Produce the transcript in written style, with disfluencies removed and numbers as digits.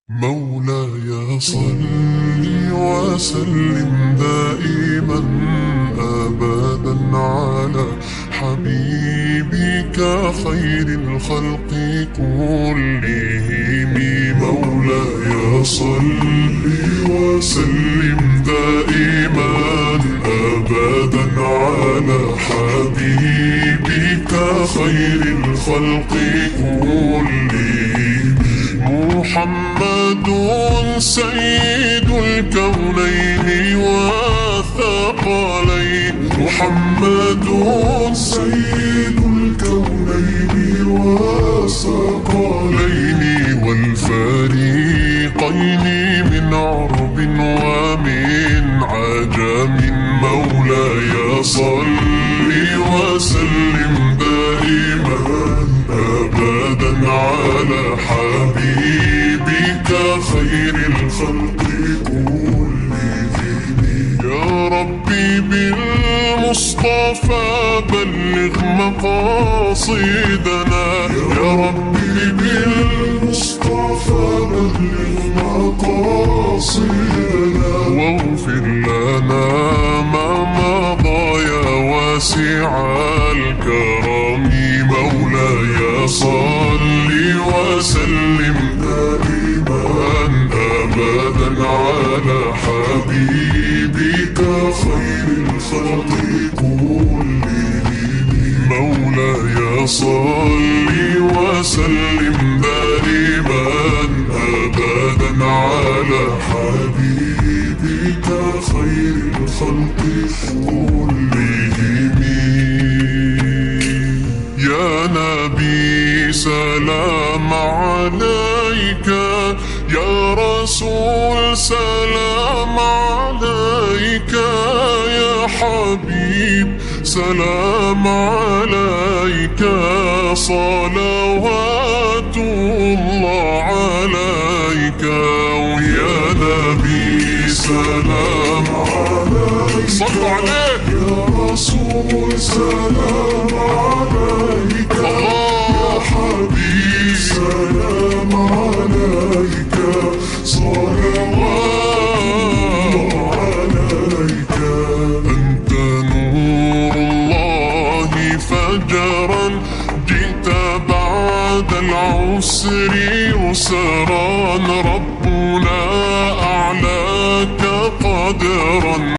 مولاي صل وسلم دائما أبدا على حبيبك خير الخلق كلهم. مولاي صل وسلم دائما أبدا على حبيبك خير الخلق كلهم. محمد سيد الكونين والثقلين. محمد سيد الكونين والثقلين والفريقين من عرب ومن عجم. مولاي صل وسلم دائما أبدا على حبيبك خير الخلق كلهم. يا ربي بالمصطفى بلغ مقاصدنا. يا ربي بالمصطفى بلغ مقاصدنا واغفر لنا ما مضى يا واسع الكرم. مولاي صل وسلم دائما أبدا على حبيبك خير الخلق كلهم. مولاي صل وسلم دائما أبدا على حبيبك خير الخلق كلهم. يا نبي سلام عليك، يا رسول سلام عليك، يا حبيب سلام عليك. صلوات الله عليك. ويا نبي سلام عليك، صلوا عليه. يا رسول سلام عليك، يا حبيب سلام عليك. صلوات الله عليك. أنت نور الله فجرا، جئت بعد العسر يسرا. ربنا أعلاك قدرا.